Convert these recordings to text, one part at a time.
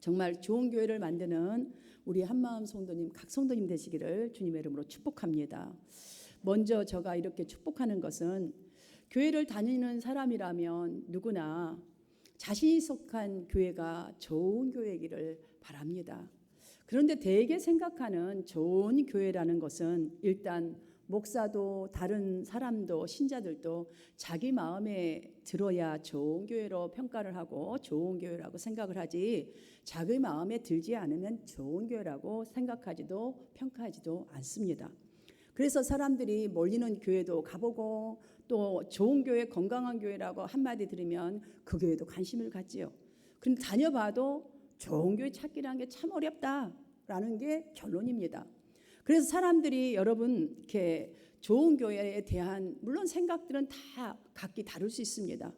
정말 좋은 교회를 만드는 우리 한마음 성도님, 각 성도님 되시기를 주님의 이름으로 축복합니다. 먼저 제가 이렇게 축복하는 것은 교회를 다니는 사람이라면 누구나 자신이 속한 교회가 좋은 교회이기를 바랍니다. 그런데 대개 생각하는 좋은 교회라는 것은 일단 목사도 다른 사람도 신자들도 자기 마음에 들어야 좋은 교회로 평가를 하고 좋은 교회라고 생각을 하지, 자기 마음에 들지 않으면 좋은 교회라고 생각하지도 평가하지도 않습니다. 그래서 사람들이 몰리는 교회도 가보고 또 좋은 교회, 건강한 교회라고 한마디 들으면 그 교회도 관심을 갖지요. 그런데 다녀봐도 좋은 교회 찾기라는 게 참 어렵다라는 게 결론입니다. 그래서 사람들이 여러분 이렇게 좋은 교회에 대한 물론 생각들은 다 각기 다를 수 있습니다.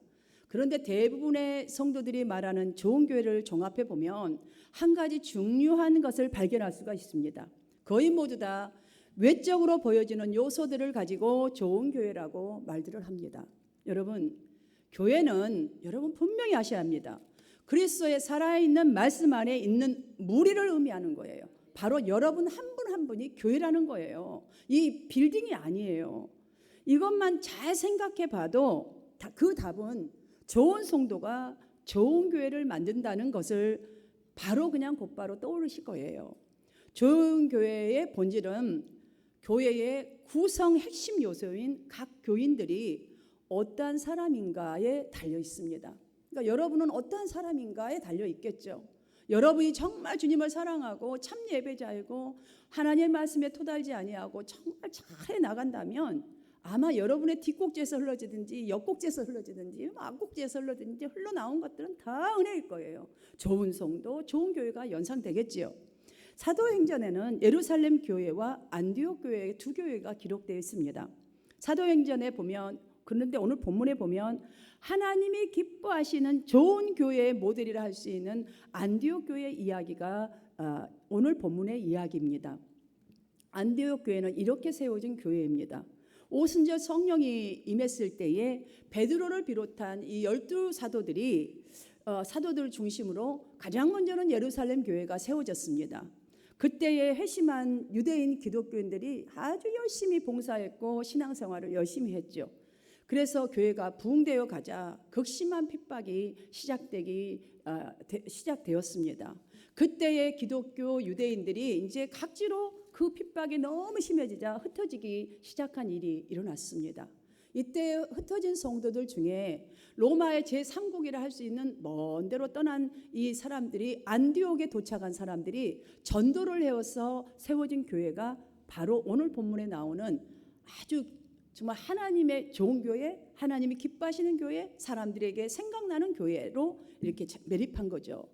그런데 대부분의 성도들이 말하는 좋은 교회를 종합해 보면 한 가지 중요한 것을 발견할 수가 있습니다. 거의 모두 다 외적으로 보여지는 요소들을 가지고 좋은 교회라고 말들을 합니다. 여러분, 교회는 여러분 분명히 아셔야 합니다. 그리스도의 살아있는 말씀 안에 있는 무리를 의미하는 거예요. 바로 여러분 한 분 한 분이 교회라는 거예요. 이 빌딩이 아니에요. 이것만 잘 생각해 봐도 그 답은 좋은 성도가 좋은 교회를 만든다는 것을 바로 그냥 곧바로 떠오르실 거예요. 좋은 교회의 본질은 교회의 구성 핵심 요소인 각 교인들이 어떠한 사람인가에 달려 있습니다. 그러니까 여러분은 어떠한 사람인가에 달려 있겠죠. 여러분이 정말 주님을 사랑하고 참 예배자이고 하나님의 말씀에 토달지 아니하고 정말 잘해 나간다면 아마 여러분의 뒷꼭지에서 흘러지든지 옆꼭지에서 흘러지든지 앞꼭지에서 흘러지든지 흘러나온 것들은 다 은혜일 거예요. 좋은 성도, 좋은 교회가 연상되겠지요. 사도행전에는 예루살렘 교회와 안디옥 교회의 두 교회가 기록되어 있습니다. 사도행전에 보면, 그런데 오늘 본문에 보면 하나님이 기뻐하시는 좋은 교회의 모델이라 할 수 있는 안디옥 교회의 이야기가 오늘 본문의 이야기입니다. 안디옥 교회는 이렇게 세워진 교회입니다. 오순절 성령이 임했을 때에 베드로를 비롯한 이 12사도들이 사도들 중심으로 가장 먼저는 예루살렘 교회가 세워졌습니다. 그때의 회심한 유대인 기독교인들이 아주 열심히 봉사했고 신앙생활을 열심히 했죠. 그래서 교회가 부흥되어 가자 극심한 핍박이 시작되었습니다. 그때의 기독교 유대인들이 이제 각지로 그 핍박이 너무 심해지자 흩어지기 시작한 일이 일어났습니다. 이때 흩어진 성도들 중에 로마의 제3국이라 할 수 있는 먼 데로 떠난 이 사람들이, 안디옥에 도착한 사람들이 전도를 해서 세워진 교회가 바로 오늘 본문에 나오는 아주 정말 하나님의 좋은 교회, 하나님이 기뻐하시는 교회, 사람들에게 생각나는 교회로 이렇게 매립한 거죠.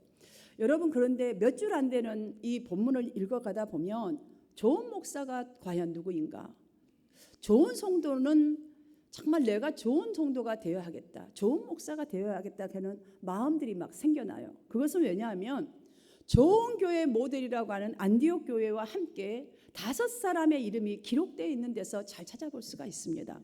여러분, 그런데 몇 줄 안 되는 이 본문을 읽어가다 보면 좋은 목사가 과연 누구인가? 좋은 성도는 정말 내가 좋은 성도가 되어야 하겠다, 좋은 목사가 되어야 하겠다 하는 마음들이 막 생겨나요. 그것은 왜냐하면 좋은 교회 모델이라고 하는 안디옥 교회와 함께 5사람의 이름이 기록되어 있는 데서 잘 찾아볼 수가 있습니다.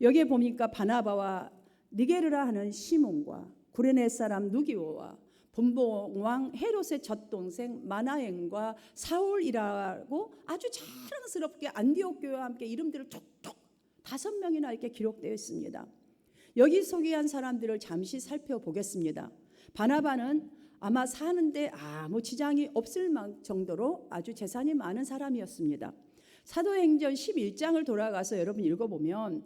여기에 보니까 바나바와 니게르라 하는 시몬과 구레네 사람 누기오와 분봉왕 헤롯의 젖동생 마나행과 사울이라고 아주 자랑스럽게 안디옥 교회와 함께 이름들을 톡톡 5명이나 이렇게 기록되어 있습니다. 여기 소개한 사람들을 잠시 살펴보겠습니다. 바나바는 아마 사는데 아무 지장이 없을 정도로 아주 재산이 많은 사람이었습니다. 사도행전 11장을 돌아가서 여러분 읽어보면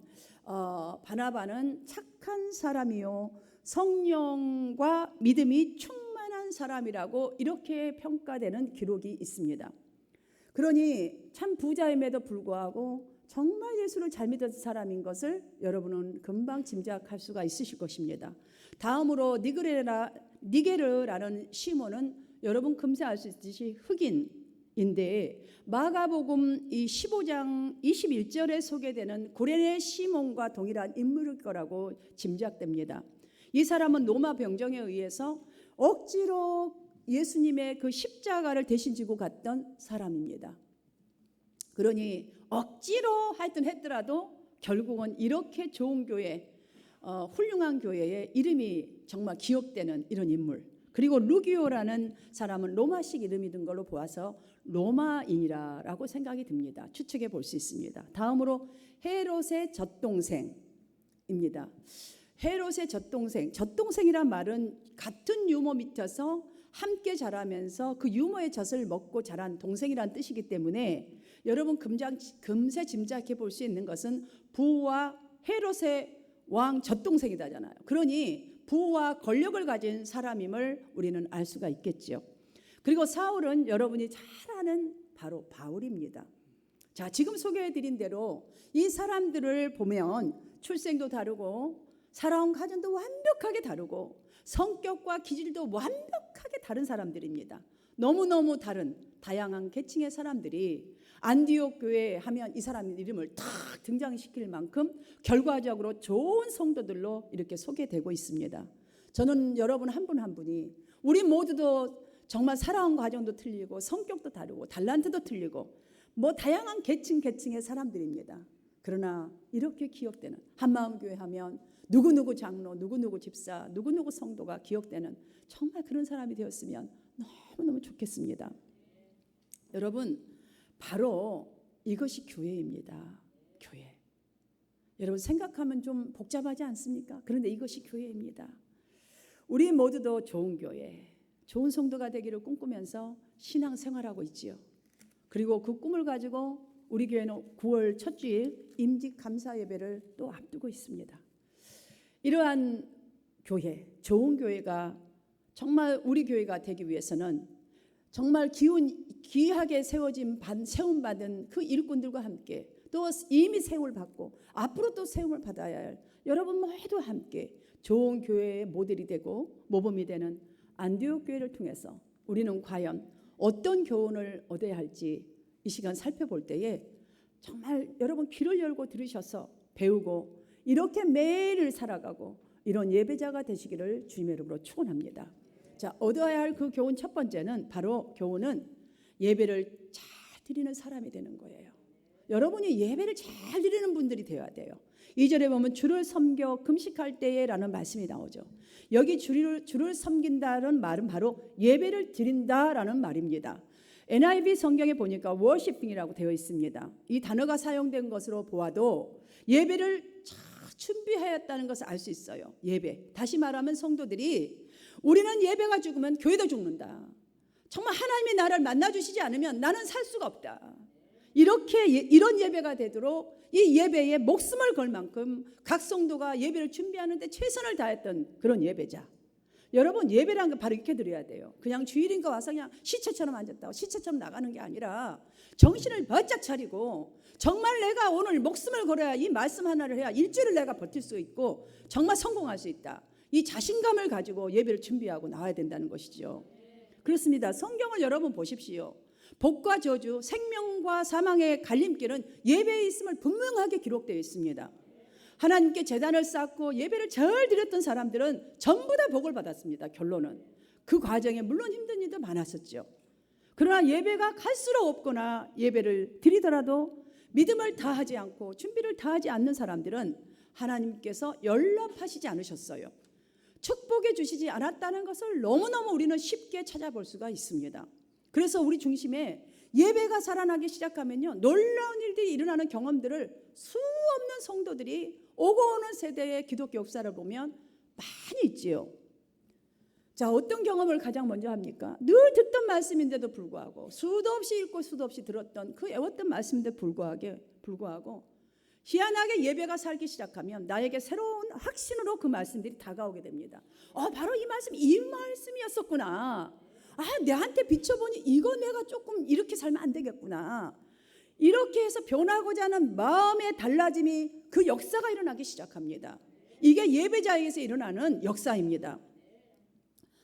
바나바는 착한 사람이요 성령과 믿음이 충만한 사람이라고 이렇게 평가되는 기록이 있습니다. 그러니 참 부자임에도 불구하고 정말 예수를 잘 믿었던 사람인 것을 여러분은 금방 짐작할 수가 있으실 것입니다. 다음으로 니게르라는 시몬은 여러분 금세 알 수 있듯이 흑인인데 마가복음 이 15장 21절에 소개되는 구레네 시몬과 동일한 인물일 거라고 짐작됩니다. 이 사람은 로마 병정에 의해서 억지로 예수님의 그 십자가를 대신 지고 갔던 사람입니다. 그러니 억지로 하여튼 했더라도 결국은 이렇게 좋은 교회, 훌륭한 교회의 이름이 정말 기억되는 이런 인물. 그리고 루기오라는 사람은 로마식 이름이 든 걸로 보아서 로마인이라고 생각이 듭니다. 추측해 볼 수 있습니다. 다음으로 헤롯의 젖동생입니다. 헤롯의 젖동생이란 말은 같은 유모 밑에서 함께 자라면서 그 유모의 젖을 먹고 자란 동생이란 뜻이기 때문에 여러분 금세 짐작해 볼 수 있는 것은 부와 헤롯의 왕 젖동생이다잖아요. 그러니 부와 권력을 가진 사람임을 우리는 알 수가 있겠죠. 그리고 사울은 여러분이 잘 아는 바로 바울입니다. 자, 지금 소개해드린 대로 이 사람들을 보면 출생도 다르고 살아온 가정도 완벽하게 다르고 성격과 기질도 완벽하게 다른 사람들입니다. 너무너무 다른 다양한 계층의 사람들이 안디옥 교회 하면 이 사람 이름을 탁 등장시킬 만큼 결과적으로 좋은 성도들로 이렇게 소개되고 있습니다. 저는 여러분 한 분 한 분이 우리 모두도 정말 살아온 과정도 틀리고 성격도 다르고 달란트도 틀리고 뭐 다양한 계층의 사람들입니다. 그러나 이렇게 기억되는 한마음교회 하면 누구누구 장로, 누구누구 집사, 누구누구 성도가 기억되는 정말 그런 사람이 되었으면 너무너무 좋겠습니다. 여러분, 바로 이것이 교회입니다. 교회. 여러분 생각하면 좀 복잡하지 않습니까? 그런데 이것이 교회입니다. 우리 모두도 좋은 교회, 좋은 성도가 되기를 꿈꾸면서 신앙생활하고 있지요. 그리고 그 꿈을 가지고 우리 교회는 9월 첫 주일 임직 감사 예배를 또 앞두고 있습니다. 이러한 교회, 좋은 교회가 정말 우리 교회가 되기 위해서는 정말 귀하게 세움받은 그 일꾼들과 함께 또 이미 세움을 받고 앞으로 또 세움을 받아야 할 여러분 모두 함께 좋은 교회의 모델이 되고 모범이 되는 안디옥 교회를 통해서 우리는 과연 어떤 교훈을 얻어야 할지 이 시간 살펴볼 때에 정말 여러분 귀를 열고 들으셔서 배우고 이렇게 매일을 살아가고 이런 예배자가 되시기를 주님의 이름으로 축원합니다. 자, 얻어야 할 그 교훈 첫 번째는 바로 교훈은 예배를 잘 드리는 사람이 되는 거예요. 여러분이 예배를 잘 드리는 분들이 되어야 돼요. 2절에 보면 주를 섬겨 금식할 때에 라는 말씀이 나오죠. 여기 주를 섬긴다는 말은 바로 예배를 드린다라는 말입니다. NIV 성경에 보니까 워시핑이라고 되어 있습니다. 이 단어가 사용된 것으로 보아도 예배를 잘 준비하였다는 것을 알 수 있어요. 예배. 다시 말하면 성도들이 우리는 예배가 죽으면 교회도 죽는다. 정말 하나님이 나를 만나주시지 않으면 나는 살 수가 없다. 이런 예배가 되도록 이 예배에 목숨을 걸 만큼 각 성도가 예배를 준비하는데 최선을 다했던 그런 예배자. 여러분 예배라는 건 바로 이렇게 드려야 돼요. 그냥 주일인가 와서 그냥 시체처럼 앉았다고 시체처럼 나가는 게 아니라 정신을 바짝 차리고 정말 내가 오늘 목숨을 걸어야 이 말씀 하나를 해야 일주일을 내가 버틸 수 있고 정말 성공할 수 있다. 이 자신감을 가지고 예배를 준비하고 나와야 된다는 것이죠. 그렇습니다. 성경을 여러분 보십시오. 복과 저주, 생명과 사망의 갈림길은 예배에 있음을 분명하게 기록되어 있습니다. 하나님께 제단을 쌓고 예배를 잘 드렸던 사람들은 전부 다 복을 받았습니다. 결론은 그 과정에 물론 힘든 일도 많았었죠. 그러나 예배가 갈수록 없거나 예배를 드리더라도 믿음을 다하지 않고 준비를 다하지 않는 사람들은 하나님께서 연락하시지 않으셨어요. 축복해 주시지 않았다는 것을 너무너무 우리는 쉽게 찾아볼 수가 있습니다. 그래서 우리 중심에 예배가 살아나기 시작하면요, 놀라운 일들이 일어나는 경험들을 수없는 성도들이 오고 오는 세대의 기독교 역사를 보면 많이 있지요. 자, 어떤 경험을 가장 먼저 합니까? 늘 듣던 말씀인데도 불구하고 수도 없이 읽고 수도 없이 들었던 그 애웠던 말씀인데도 불구하고 희한하게 예배가 살기 시작하면 나에게 새로운 확신으로 그 말씀들이 다가오게 됩니다. 바로 이 말씀이었었구나. 내한테 비춰보니 이거 내가 조금 이렇게 살면 안 되겠구나. 이렇게 해서 변하고자 하는 마음의 달라짐이 그 역사가 일어나기 시작합니다. 이게 예배자에게서 일어나는 역사입니다.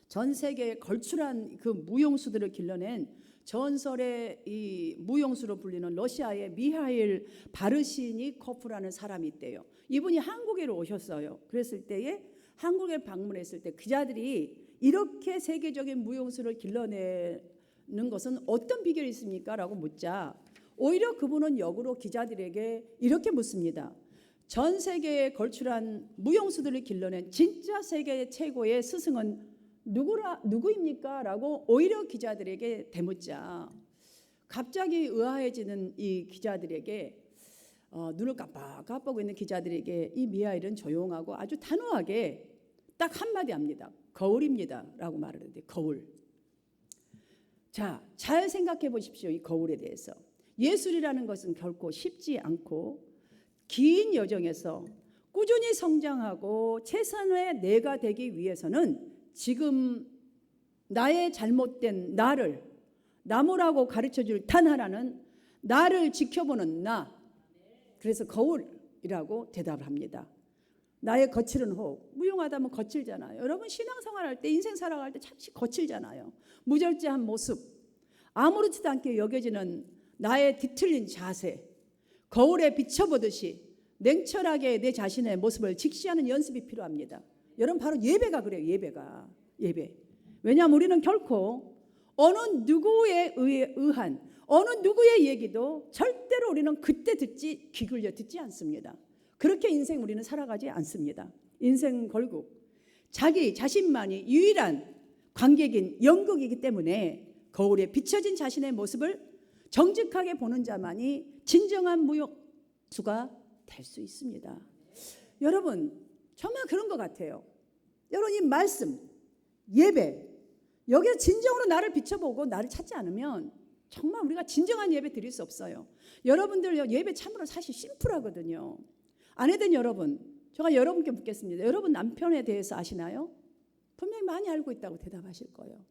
전 세계에 걸출한 그 무용수들을 길러낸 전설의 이 무용수로 불리는 러시아의 미하일 바르시니코프라는 사람이 있대요. 이분이 한국에 오셨어요. 그랬을 때에 한국에 방문했을 때 그자들이 이렇게 세계적인 무용수를 길러내는 것은 어떤 비결이 있습니까? 라고 묻자 오히려 그분은 역으로 기자들에게 이렇게 묻습니다. 전 세계에 걸출한 무용수들을 길러낸 진짜 세계 최고의 스승은 누구입니까? 라고 오히려 기자들에게 대묻자 갑자기 의아해지는 이 기자들에게 눈을 깜빡깜빡하고 있는 기자들에게 이 미하엘은 조용하고 아주 단호하게 딱 한마디 합니다. 거울입니다 라고 말을 하는데 거울. 자, 잘 생각해 보십시오. 이 거울에 대해서. 예술이라는 것은 결코 쉽지 않고 긴 여정에서 꾸준히 성장하고 최선의 내가 되기 위해서는 지금 나의 잘못된 나를 나무라고 가르쳐줄 단 하나는 나를 지켜보는 나. 그래서 거울이라고 대답을 합니다. 나의 거칠은 호흡. 무용하다면 거칠잖아요. 여러분 신앙생활할 때 인생 살아갈 때 잠시 거칠잖아요. 무절제한 모습, 아무렇지도 않게 여겨지는 나의 뒤틀린 자세, 거울에 비춰보듯이 냉철하게 내 자신의 모습을 직시하는 연습이 필요합니다. 여러분 바로 예배가 그래요. 예배. 왜냐하면 우리는 결코 어느 누구에 의한 어느 누구의 얘기도 절대로 우리는 그때 귀 굴려 듣지 않습니다. 그렇게 인생 우리는 살아가지 않습니다. 인생 결국 자기 자신만이 유일한 관객인 연극이기 때문에 거울에 비춰진 자신의 모습을 정직하게 보는 자만이 진정한 무용수가 될 수 있습니다. 여러분 정말 그런 것 같아요. 여러분 이 말씀, 예배 여기서 진정으로 나를 비춰보고 나를 찾지 않으면 정말 우리가 진정한 예배 드릴 수 없어요. 여러분들 예배 참으로 사실 심플하거든요. 아내된 여러분, 제가 여러분께 묻겠습니다. 여러분 남편에 대해서 아시나요? 분명히 많이 알고 있다고 대답하실 거예요.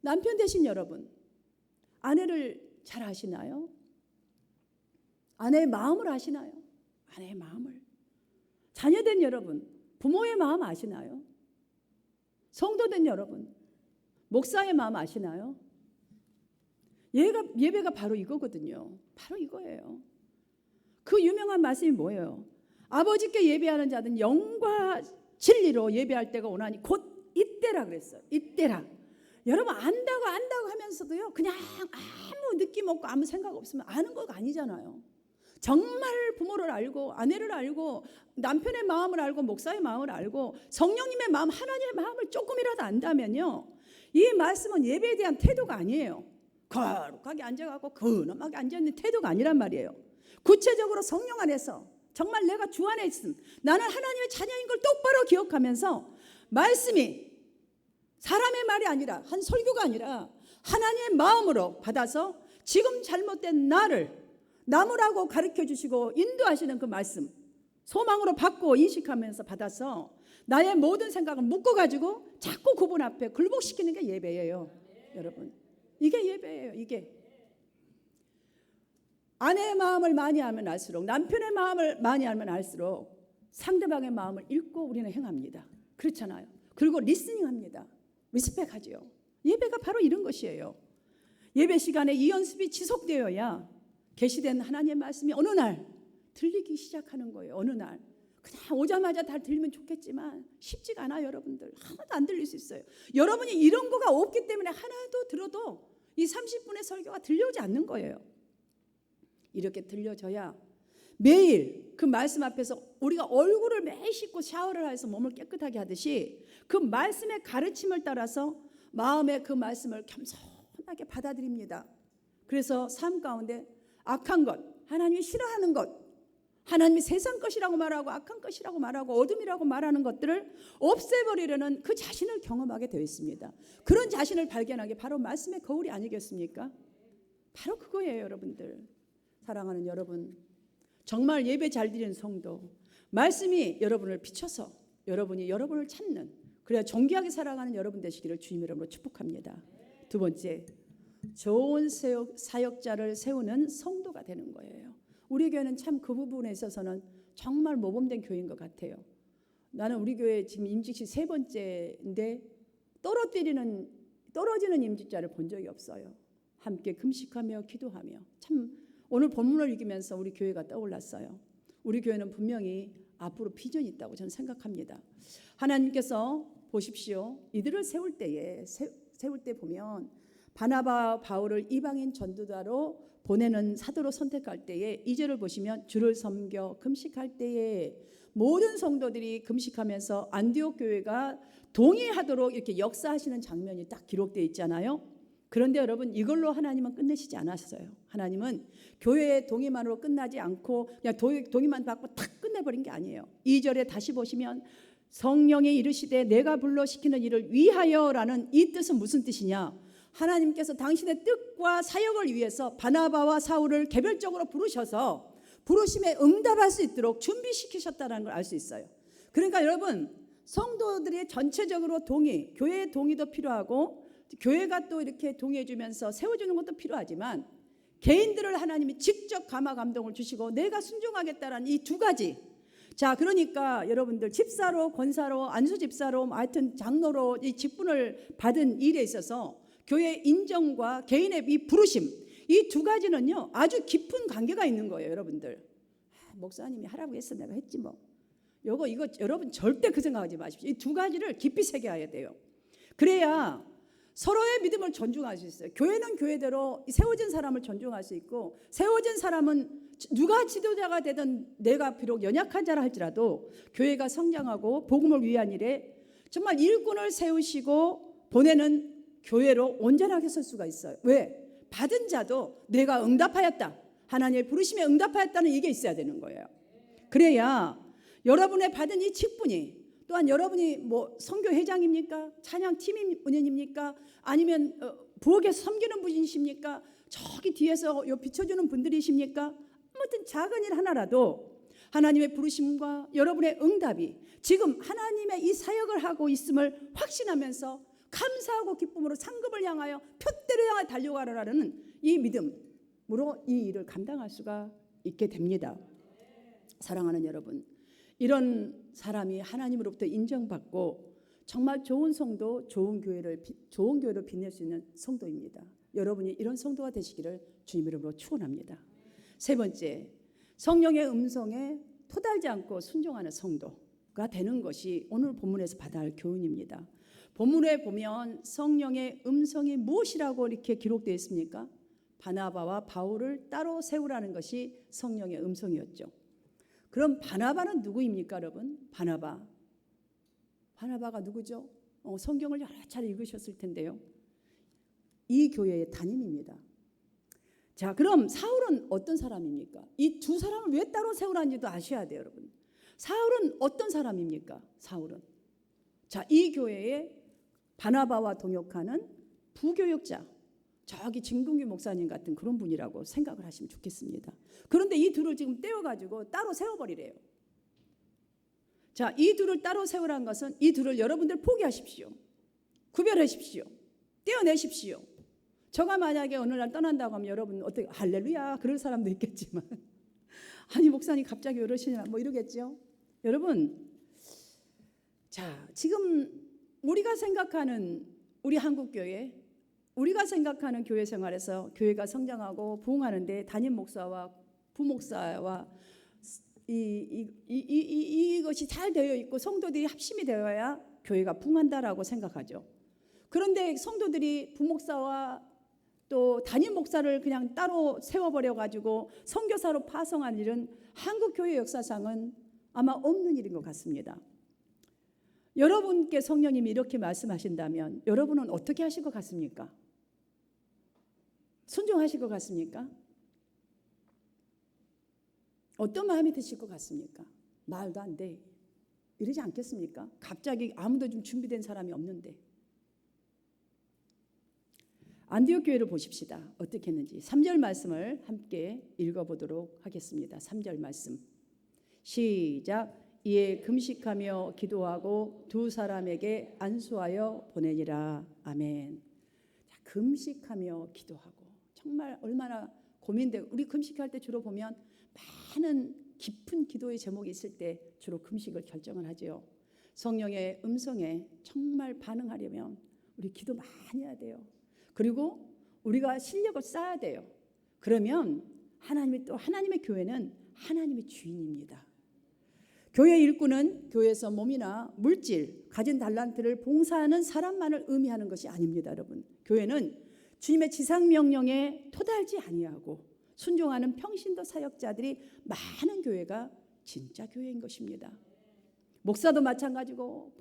남편 되신 여러분, 아내를 잘 아시나요? 아내의 마음을 아시나요? 아내의 마음을. 자녀된 여러분, 부모의 마음 아시나요? 성도된 여러분, 목사의 마음 아시나요? 예배가 바로 이거거든요. 바로 이거예요. 그 유명한 말씀이 뭐예요? 아버지께 예배하는 자는 영과 진리로 예배할 때가 오나니 곧 이때라 그랬어요. 이때라. 여러분 안다고 하면서도요 그냥 아무 느낌 없고 아무 생각 없으면 아는 거가 아니잖아요. 정말 부모를 알고 아내를 알고 남편의 마음을 알고 목사의 마음을 알고 성령님의 마음 하나님의 마음을 조금이라도 안다면요 이 말씀은 예배에 대한 태도가 아니에요. 거룩하게 앉아가고 근엄하게 앉아있는 태도가 아니란 말이에요. 구체적으로 성령 안에서 정말 내가 주 안에 있음 나는 하나님의 자녀인 걸 똑바로 기억하면서 말씀이 사람의 말이 아니라 한 설교가 아니라 하나님의 마음으로 받아서 지금 잘못된 나를 나무라고 가르쳐주시고 인도하시는 그 말씀 소망으로 받고 인식하면서 받아서 나의 모든 생각을 묶어가지고 자꾸 그분 앞에 굴복시키는 게 예배예요. 여러분 이게 예배예요. 이게 아내의 마음을 많이 알면 알수록 남편의 마음을 많이 알면 알수록 상대방의 마음을 읽고 우리는 행합니다. 그렇잖아요. 그리고 리스닝합니다. 리스펙하지요. 예배가 바로 이런 것이에요. 예배 시간에 이 연습이 지속되어야 계시된 하나님의 말씀이 어느 날 들리기 시작하는 거예요. 어느 날 그냥 오자마자 다 들리면 좋겠지만 쉽지가 않아요. 여러분들 하나도 안 들릴 수 있어요. 여러분이 이런 거가 없기 때문에 하나도 들어도 이 30분의 설교가 들려오지 않는 거예요. 이렇게 들려져야 매일 그 말씀 앞에서 우리가 얼굴을 매일 씻고 샤워를 해서 몸을 깨끗하게 하듯이 그 말씀의 가르침을 따라서 마음의 그 말씀을 겸손하게 받아들입니다. 그래서 삶 가운데 악한 것, 하나님이 싫어하는 것, 하나님이 세상 것이라고 말하고 악한 것이라고 말하고 어둠이라고 말하는 것들을 없애버리려는 그 자신을 경험하게 되어 있습니다. 그런 자신을 발견하기 바로 말씀의 거울이 아니겠습니까? 바로 그거예요. 여러분들 사랑하는 여러분 정말 예배 잘 드리는 성도 말씀이 여러분을 비춰서 여러분이 여러분을 찾는 그래야 존귀하게 살아가는 여러분 되시기를 주님 이름으로 축복합니다. 두 번째 좋은 사역자를 세우는 성도가 되는 거예요. 우리 교회는 참 그 부분에 있어서는 정말 모범된 교회인 것 같아요. 나는 우리 교회 지금 임직시 3번째인데 떨어지는 임직자를 본 적이 없어요. 함께 금식하며 기도하며 참 오늘 본문을 읽으면서 우리 교회가 떠올랐어요. 우리 교회는 분명히 앞으로 비전이 있다고 저는 생각합니다. 하나님께서 보십시오. 이들을 세울 때 보면 바나바 바울을 이방인 전도자로 보내는 사도로 선택할 때에 2절을 보시면 주를 섬겨 금식할 때에 모든 성도들이 금식하면서 안디옥 교회가 동의하도록 이렇게 역사하시는 장면이 딱 기록되어 있잖아요. 그런데 여러분, 이걸로 하나님은 끝내시지 않았어요. 하나님은 교회의 동의만으로 끝나지 않고 그냥 동의만 받고 탁 끝내버린 게 아니에요. 2절에 다시 보시면 성령이 이르시되 내가 불러 시키는 일을 위하여라는 이 뜻은 무슨 뜻이냐? 하나님께서 당신의 뜻과 사역을 위해서 바나바와 사울을 개별적으로 부르셔서 부르심에 응답할 수 있도록 준비시키셨다는 걸 알 수 있어요. 그러니까 여러분, 성도들의 전체적으로 동의, 교회의 동의도 필요하고 교회가 또 이렇게 동의해 주면서 세워주는 것도 필요하지만 개인들을 하나님이 직접 감화 감동을 주시고 내가 순종하겠다라는 이 두 가지. 자, 그러니까 여러분들 집사로, 권사로, 안수집사로, 하여튼 장로로 이 직분을 받은 일에 있어서 교회의 인정과 개인의 이 부르심, 이 두 가지는요 아주 깊은 관계가 있는 거예요. 여러분들, 목사님이 하라고 했어 내가 했지 뭐. 이거 여러분 절대 그 생각하지 마십시오. 이 두 가지를 깊이 새겨야 돼요. 그래야 서로의 믿음을 존중할 수 있어요. 교회는 교회대로 세워진 사람을 존중할 수 있고, 세워진 사람은 누가 지도자가 되든 내가 비록 연약한 자라 할지라도 교회가 성장하고 복음을 위한 일에 정말 일꾼을 세우시고 보내는 교회로 온전하게 설 수가 있어요. 왜? 받은 자도 내가 응답하였다, 하나님의 부르심에 응답하였다는 이게 있어야 되는 거예요. 그래야 여러분의 받은 이 직분이, 또한 여러분이 뭐 선교회장입니까? 찬양팀 운영입니까? 아니면 부엌에서 섬기는 분이십니까? 저기 뒤에서 비춰주는 분들이십니까? 아무튼 작은 일 하나라도 하나님의 부르심과 여러분의 응답이 지금 하나님의 이 사역을 하고 있음을 확신하면서 감사하고 기쁨으로 상급을 향하여 표대를 향해 달려가라는 이 믿음으로 이 일을 감당할 수가 있게 됩니다. 사랑하는 여러분, 이런 사람이 하나님으로부터 인정받고 정말 좋은 성도, 좋은 교회를 빛낼 수 있는 성도입니다. 여러분이 이런 성도가 되시기를 주님 이름으로 축원합니다. 세 번째, 성령의 음성에 토달지 않고 순종하는 성도가 되는 것이 오늘 본문에서 받아야 할 교훈입니다. 본문에 보면 성령의 음성이 무엇이라고 이렇게 기록되어 있습니까? 바나바와 바울을 따로 세우라는 것이 성령의 음성이었죠. 그럼 바나바는 누구입니까, 여러분? 바나바가 누구죠? 성경을 여러 차례 읽으셨을 텐데요. 이 교회의 담임입니다. 자, 그럼 사울은 어떤 사람입니까? 이 두 사람을 왜 따로 세우라는지도 아셔야 돼요, 여러분. 사울은 어떤 사람입니까? 사울은, 자, 이 교회에 바나바와 동역하는 부교역자, 저기 진궁규 목사님 같은 그런 분이라고 생각을 하시면 좋겠습니다. 그런데 이 둘을 지금 떼어가지고 따로 세워버리래요. 자, 이 둘을 따로 세우라는 것은 이 둘을 여러분들 포기하십시오. 구별하십시오. 떼어내십시오. 저가 만약에 어느 날 떠난다고 하면 여러분 어떻게 할렐루야 그럴 사람도 있겠지만 아니 목사님 갑자기 이러시냐 뭐 이러겠죠. 여러분, 자, 지금 우리가 생각하는 우리 한국교회, 우리가 생각하는 교회 생활에서 교회가 성장하고 부흥하는데 담임 목사와 부목사와 이것이 잘 되어 있고 성도들이 합심이 되어야 교회가 부흥한다라고 생각하죠. 그런데 성도들이 부목사와 또 담임 목사를 그냥 따로 세워버려가지고 선교사로 파송한 일은 한국 교회 역사상은 아마 없는 일인 것 같습니다. 여러분께 성령님이 이렇게 말씀하신다면 여러분은 어떻게 하실 것 같습니까? 순종하실 것 같습니까? 어떤 마음이 드실 것 같습니까? 말도 안 돼, 이러지 않겠습니까? 갑자기 아무도 좀 준비된 사람이 없는데. 안디옥 교회를 보십시다. 어떻게 했는지 3절 말씀을 함께 읽어보도록 하겠습니다. 3절 말씀 시작. 이에 금식하며 기도하고 두 사람에게 안수하여 보내니라. 아멘. 자, 금식하며 기도하고, 정말 얼마나 고민되고, 우리 금식할 때 주로 보면 많은 깊은 기도의 제목이 있을 때 주로 금식을 결정을 하죠. 성령의 음성에 정말 반응하려면 우리 기도 많이 해야 돼요. 그리고 우리가 실력을 쌓아야 돼요. 그러면 하나님의 교회는 하나님의 주인입니다. 교회 일꾼은 교회에서 몸이나 물질, 가진 달란트를 봉사하는 사람만을 의미하는 것이 아닙니다, 여러분. 교회는 주님의 지상명령에 토달지 아니하고 순종하는 평신도 사역자들이 많은 교회가 진짜 교회인 것입니다. 목사도 마찬가지고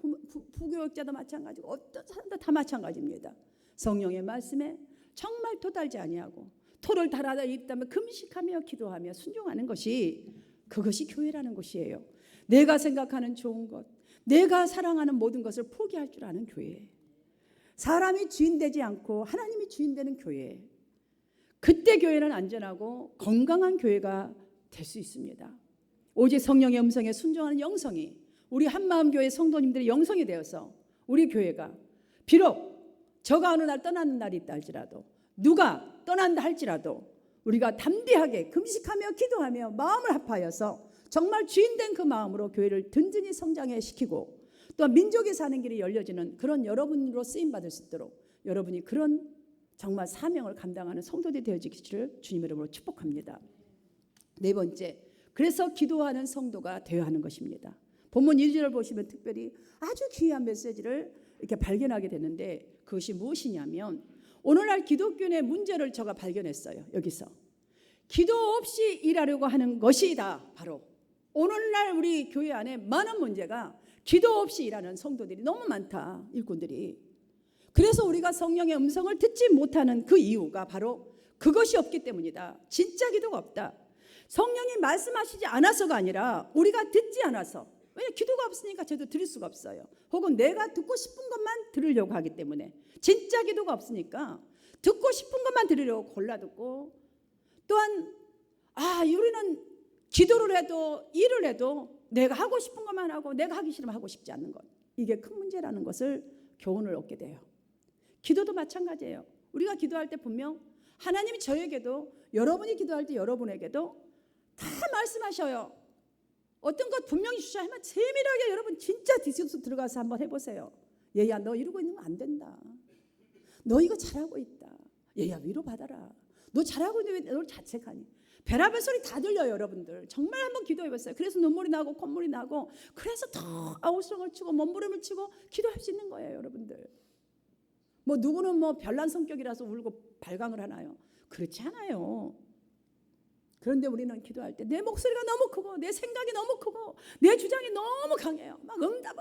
부교육자도 마찬가지고 어떤 사람도 다 마찬가지입니다. 성령의 말씀에 정말 도달지 아니하고 토를 달아다 입다면 금식하며 기도하며 순종하는 것이, 그것이 교회라는 것이에요. 내가 생각하는 좋은 것, 내가 사랑하는 모든 것을 포기할 줄 아는 교회, 사람이 주인 되지 않고 하나님이 주인 되는 교회, 그때 교회는 안전하고 건강한 교회가 될 수 있습니다. 오직 성령의 음성에 순종하는 영성이 우리 한마음교회 성도님들의 영성이 되어서 우리 교회가 비록 저가 어느 날 떠나는 날이 있다 할지라도, 누가 떠난다 할지라도 우리가 담대하게 금식하며 기도하며 마음을 합하여서 정말 주인된 그 마음으로 교회를 든든히 성장해 시키고, 또한 민족이 사는 길이 열려지는 그런 여러분으로 쓰임받을 수 있도록 여러분이 그런 정말 사명을 감당하는 성도들이 되어지기를 주님의 이름으로 축복합니다. 네 번째, 그래서 기도하는 성도가 되어야 하는 것입니다. 본문 1절을 보시면 특별히 아주 귀한 메시지를 이렇게 발견하게 되는데, 그것이 무엇이냐면 오늘날 기독교인의 문제를 제가 발견했어요. 여기서 기도 없이 일하려고 하는 것이다. 바로 오늘날 우리 교회 안에 많은 문제가 기도 없이 일하는 성도들이 너무 많다. 일꾼들이. 그래서 우리가 성령의 음성을 듣지 못하는 그 이유가 바로 그것이 없기 때문이다. 진짜 기도가 없다. 성령이 말씀하시지 않아서가 아니라 우리가 듣지 않아서, 왜냐하면 기도가 없으니까 저도 들을 수가 없어요. 혹은 내가 듣고 싶은 것만 들으려고 하기 때문에, 진짜 기도가 없으니까 듣고 싶은 것만 들으려고 골라 듣고, 또한 우리는 기도를 해도 일을 해도 내가 하고 싶은 것만 하고 내가 하기 싫으면 하고 싶지 않는 것, 이게 큰 문제라는 것을 교훈을 얻게 돼요. 기도도 마찬가지예요. 우리가 기도할 때 분명 하나님이 저에게도, 여러분이 기도할 때 여러분에게도 다 말씀하셔요. 어떤 것 분명히 주셔야 하면 세밀하게 여러분 진짜 뒤집어서 들어가서 한번 해보세요. 얘야, 너 이러고 있는 거 안 된다. 너 이거 잘하고 있다. 얘야, 위로받아라. 너 잘하고 있는데 왜 널 자책하니? 별의별 소리 다 들려요. 여러분들 정말 한번 기도해봤어요. 그래서 눈물이 나고 콧물이 나고, 그래서 더 아우성을 치고 몸부림을 치고 기도할 수 있는 거예요. 여러분들 뭐 누구는 뭐 별난 성격이라서 울고 발광을 하나요? 그렇지 않아요. 그런데 우리는 기도할 때 내 목소리가 너무 크고 내 생각이 너무 크고 내 주장이 너무 강해요. 막 응답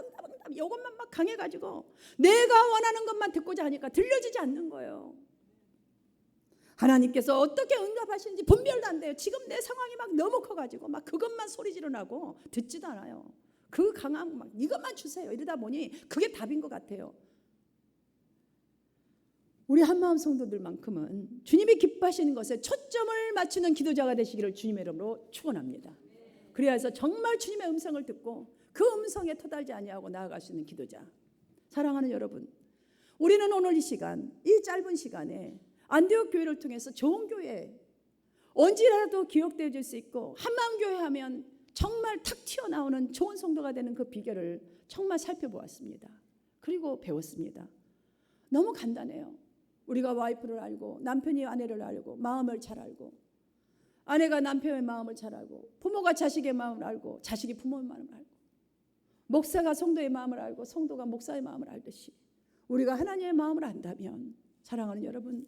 이것만 막 강해가지고 내가 원하는 것만 듣고자 하니까 들려지지 않는 거예요. 하나님께서 어떻게 응답하시는지 분별도 안 돼요. 지금 내 상황이 막 너무 커가지고 막 그것만 소리 지르나고 듣지도 않아요. 그 강한 막 이것만 주세요. 이러다 보니 그게 답인 것 같아요. 우리 한마음 성도들만큼은 주님이 기뻐하시는 것에 초점을 맞추는 기도자가 되시기를 주님의 이름으로 축원합니다. 그래서 정말 주님의 음성을 듣고 그 음성에 토달지 아니하고 나아갈 수 있는 기도자. 사랑하는 여러분, 우리는 오늘 이 시간, 이 짧은 시간에 안디옥 교회를 통해서 좋은 교회, 언제라도 기억되어질 수 있고 한마음 교회 하면 정말 탁 튀어나오는 좋은 성도가 되는 그 비결을 정말 살펴보았습니다. 그리고 배웠습니다. 너무 간단해요. 우리가 와이프를 알고 남편이 아내를 알고 마음을 잘 알고, 아내가 남편의 마음을 잘 알고, 부모가 자식의 마음을 알고 자식이 부모의 마음을 알고, 목사가 성도의 마음을 알고 성도가 목사의 마음을 알듯이 우리가 하나님의 마음을 안다면, 사랑하는 여러분,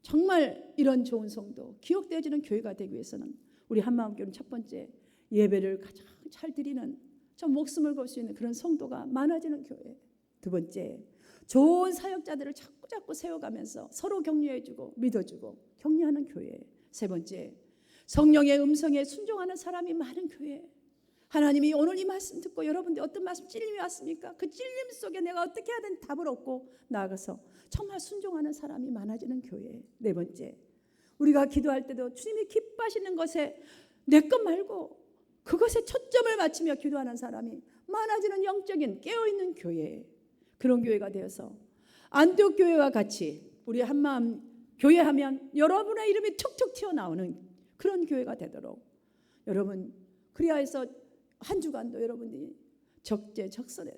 정말 이런 좋은 성도, 기억되어지는 교회가 되기 위해서는 우리 한마음교회는 첫 번째, 예배를 가장 잘 드리는, 좀 목숨을 걸 수 있는 그런 성도가 많아지는 교회. 두 번째, 좋은 사역자들을 자꾸 세워가면서 서로 격려해주고 믿어주고 격려하는 교회. 세 번째, 성령의 음성에 순종하는 사람이 많은 교회. 하나님이 오늘 이 말씀 듣고 여러분들 어떤 말씀 찔림이 왔습니까? 그 찔림 속에 내가 어떻게 해야 되는 답을 얻고 나아가서 정말 순종하는 사람이 많아지는 교회. 네 번째, 우리가 기도할 때도 주님이 기뻐하시는 것에 내 것 말고 그것에 초점을 맞추며 기도하는 사람이 많아지는 영적인 깨어있는 교회. 그런 교회가 되어서 안디옥 교회와 같이 우리 한마음 교회하면 여러분의 이름이 툭툭 튀어나오는 그런 교회가 되도록, 여러분 그리하여서 한 주간도 여러분이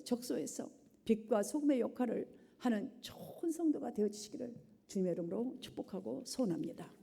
적소에서 빛과 소금의 역할을 하는 좋은 성도가 되어주시기를 주님의 이름으로 축복하고 소원합니다.